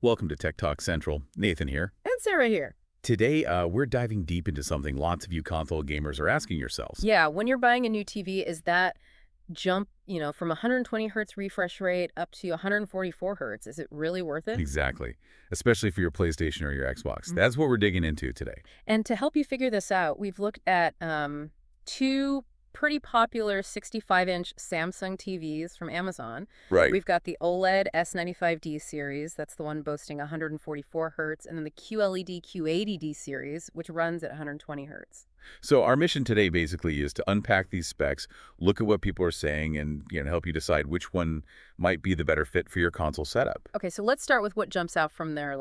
Welcome to Tech Talk Central. Nathan here. And Sarah here. Today, we're diving deep into something lots of you console gamers are asking yourselves. Yeah, when you're buying a new TV, is that jump, from 120 hertz refresh rate up to 144 hertz, is it really worth it? Exactly. Especially for your PlayStation or your Xbox. Mhm. That's what we're digging into today. And to help you figure this out, we've looked at two pretty popular 65-inch Samsung TVs from Amazon. Right. We've got the OLED S95D series, that's the one boasting 144 hertz, and then the QLED Q80D series, which runs at 120 hertz. So our mission today basically is to unpack these specs, look at what people are saying, and help you decide which one might be the better fit for your console setup. Okay, so let's start with what jumps out from their,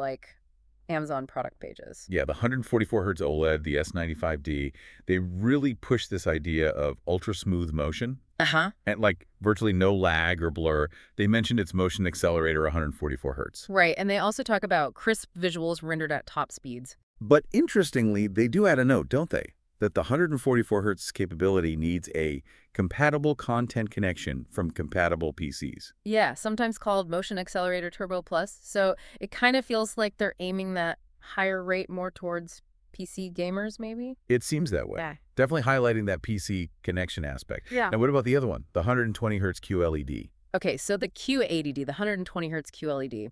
Amazon product pages. Yeah, the 144 hertz OLED, the S95D, they really push this idea of ultra-smooth motion. Uh-huh. And virtually no lag or blur. They mentioned its motion accelerator 144 hertz. Right, and they also talk about crisp visuals rendered at top speeds. But interestingly, they do add a note, don't they? That the 144 hertz capability needs a compatible content connection from compatible PCs. Yeah, sometimes called Motion Accelerator Turbo Plus, so it kind of feels like they're aiming that higher rate more towards PC gamers, maybe? It seems that way. Yeah. Definitely highlighting that PC connection aspect. Yeah. Now, what about the other one? The 120 hertz QLED. Okay, so the Q80D, the 120 hertz QLED,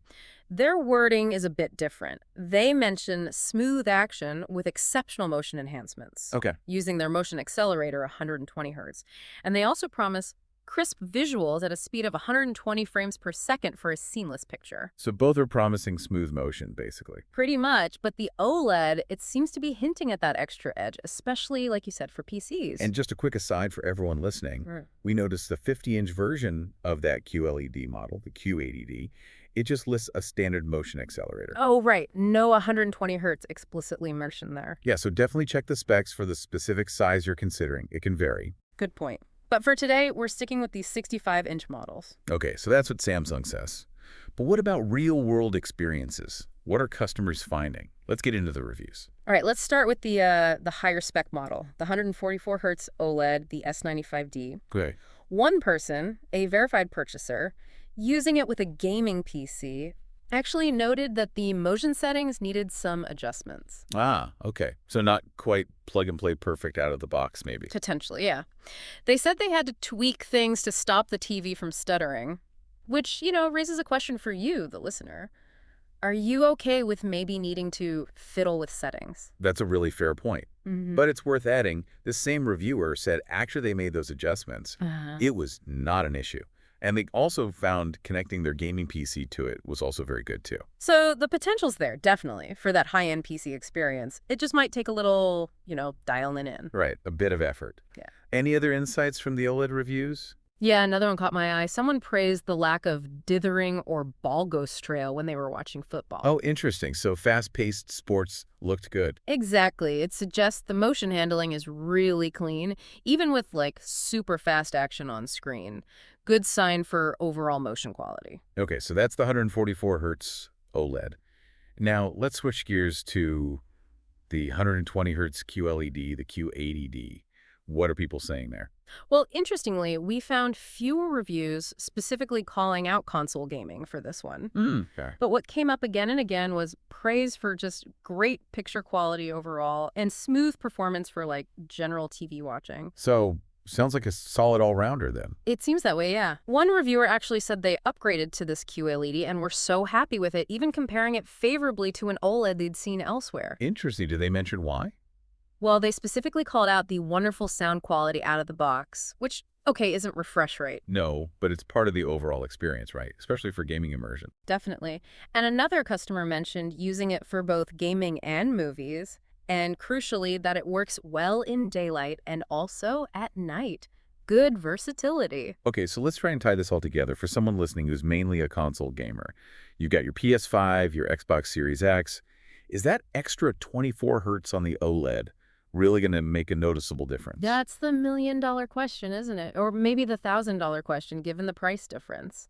their wording is a bit different. They mention smooth action with exceptional motion enhancements. Okay. Using their motion accelerator 120 hertz. And they also promise crisp visuals at a speed of 120 frames per second for a seamless picture. So both are promising smooth motion, basically. Pretty much, but the OLED, it seems to be hinting at that extra edge, especially, like you said, for PCs. And just a quick aside for everyone listening, Right. we noticed the 50-inch version of that QLED model, the Q80D, it just lists a standard motion accelerator. Oh, right. No 120 hertz explicitly mentioned there. Yeah, so definitely check the specs for the specific size you're considering. It can vary. Good point. But for today, we're sticking with these 65-inch models. Okay, so that's what Samsung says. But what about real-world experiences? What are customers finding? Let's get into the reviews. All right, let's start with the higher spec model, the 144 hertz OLED, the S95D. Okay. One person, a verified purchaser, using it with a gaming PC, actually noted that the motion settings needed some adjustments. Ah, okay. So not quite plug-and-play perfect out of the box, maybe. Potentially, yeah. They said they had to tweak things to stop the TV from stuttering, which, raises a question for you, the listener. Are you okay with maybe needing to fiddle with settings? That's a really fair point. Mm-hmm. But it's worth adding, this same reviewer said after they made those adjustments, it was not an issue. And they also found connecting their gaming PC to it was also very good, too. So the potential's there, definitely, for that high-end PC experience. It just might take a little, dialing in. Right, a bit of effort. Yeah. Any other insights from the OLED reviews? Yeah, another one caught my eye. Someone praised the lack of dithering or ball ghost trail when they were watching football. Oh, interesting. So fast-paced sports looked good. Exactly. It suggests the motion handling is really clean, even with, super fast action on screen. Good sign for overall motion quality. Okay, so that's the 144 hertz OLED. Now, let's switch gears to the 120 hertz QLED, the Q80D. What are people saying there? Well, interestingly, we found fewer reviews specifically calling out console gaming for this one. Okay. But what came up again and again was praise for just great picture quality overall and smooth performance for, general TV watching. So, sounds like a solid all-rounder then. It seems that way, yeah. One reviewer actually said they upgraded to this QLED and were so happy with it, even comparing it favorably to an OLED they'd seen elsewhere. Interesting. Did they mention why? Well, they specifically called out the wonderful sound quality out of the box, which, okay, isn't refresh rate. No, but it's part of the overall experience, right? Especially for gaming immersion. Definitely. And another customer mentioned using it for both gaming and movies, and crucially, that it works well in daylight and also at night. Good versatility. Okay, so let's try and tie this all together for someone listening who's mainly a console gamer. You've got your PS5, your Xbox Series X. Is that extra 24 hertz on the OLED really going to make a noticeable difference? That's the million-dollar question, isn't it? Or maybe the $1,000 question, given the price difference.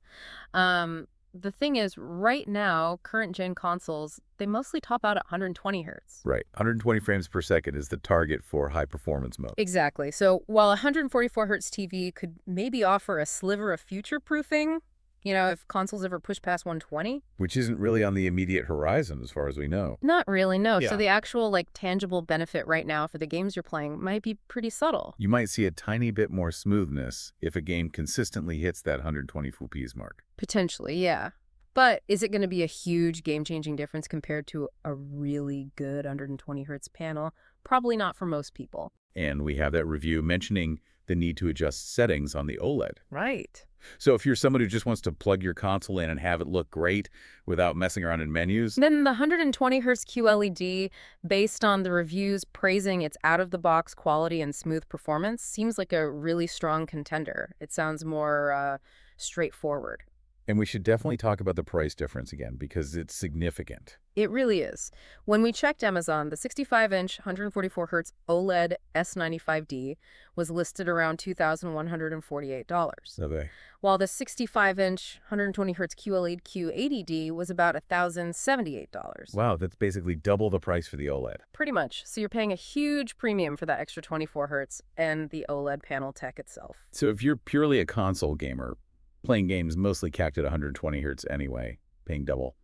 The thing is, right now, current-gen consoles, they mostly top out at 120 hertz. Right. 120 frames per second is the target for high-performance mode. Exactly. So while a 144 hertz TV could maybe offer a sliver of future-proofing, if consoles ever push past 120? Which isn't really on the immediate horizon as far as we know. Not really, no. Yeah. So the actual, tangible benefit right now for the games you're playing might be pretty subtle. You might see a tiny bit more smoothness if a game consistently hits that 120 FPS mark. Potentially, yeah. But is it going to be a huge game-changing difference compared to a really good 120 hertz panel? Probably not for most people. And we have that review mentioning the need to adjust settings on the OLED. Right. So if you're someone who just wants to plug your console in and have it look great without messing around in menus, Then the 120 hertz QLED, based on the reviews praising its out-of-the-box quality and smooth performance, seems like a really strong contender. It sounds more straightforward. and we should definitely talk about the price difference again because it's significant. It really is. When we checked Amazon, the 65-inch 144Hz OLED S95D was listed around $2,148, So they, while the 65-inch 120Hz QLED Q80D was about $1,078. wow, that's basically double the price for the OLED. Pretty much. So you're paying a huge premium for that extra 24 hertz and the OLED panel tech itself. So if you're purely a console gamer, playing games mostly capped at 120 hertz anyway, paying double,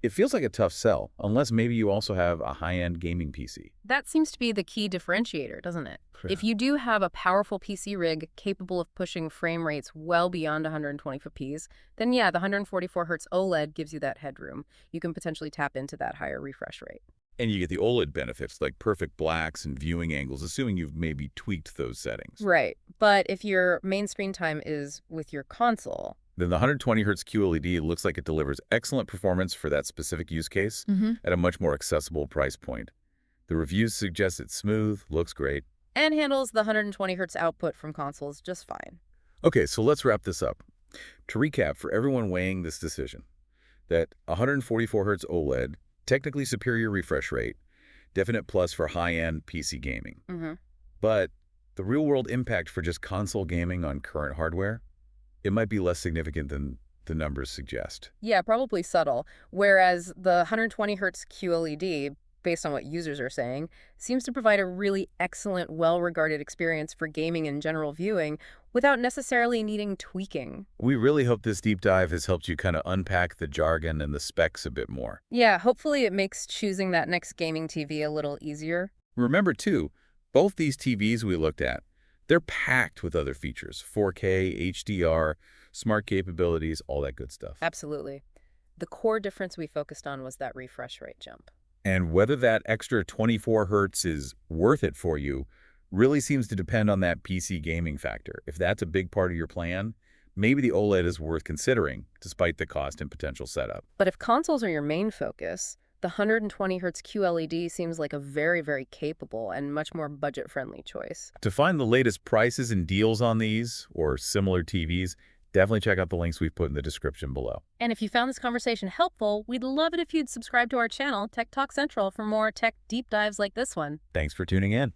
it feels like a tough sell, unless maybe you also have a high-end gaming PC. That seems to be the key differentiator, doesn't it? If you do have a powerful PC rig capable of pushing frame rates well beyond 120 FPS, then yeah, the 144 hertz OLED gives you that headroom. You can potentially tap into that higher refresh rate. And you get the OLED benefits like perfect blacks and viewing angles, assuming you've maybe tweaked those settings. Right. But if your main screen time is with your console, Then the 120 hertz QLED looks like it delivers excellent performance for that specific use case at a much more accessible price point. The reviews suggest it's smooth, looks great. and handles the 120 hertz output from consoles just fine. Okay, so let's wrap this up. To recap, for everyone weighing this decision, that 144 hertz OLED, technically superior refresh rate, definite plus for high-end PC gaming. But the real-world impact for just console gaming on current hardware, it might be less significant than the numbers suggest. Yeah, probably subtle. Whereas the 120 hertz QLED, based on what users are saying, seems to provide a really excellent, well-regarded experience for gaming and general viewing without necessarily needing tweaking. We really hope this deep dive has helped you kind of unpack the jargon and the specs a bit more. Yeah, hopefully it makes choosing that next gaming TV a little easier. Remember, too, both these TVs we looked at, they're packed with other features, 4K, HDR, smart capabilities, all that good stuff. Absolutely. The core difference we focused on was that refresh rate jump. And whether that extra 24 hertz is worth it for you really seems to depend on that PC gaming factor. If that's a big part of your plan, maybe the OLED is worth considering, despite the cost and potential setup. But if consoles are your main focus, the 120 hertz QLED seems like a very, very capable and much more budget-friendly choice. To find the latest prices and deals on these or similar TVs, definitely check out the links we've put in the description below. And if you found this conversation helpful, we'd love it if you'd subscribe to our channel, Tech Talk Central, for more tech deep dives like this one. Thanks for tuning in.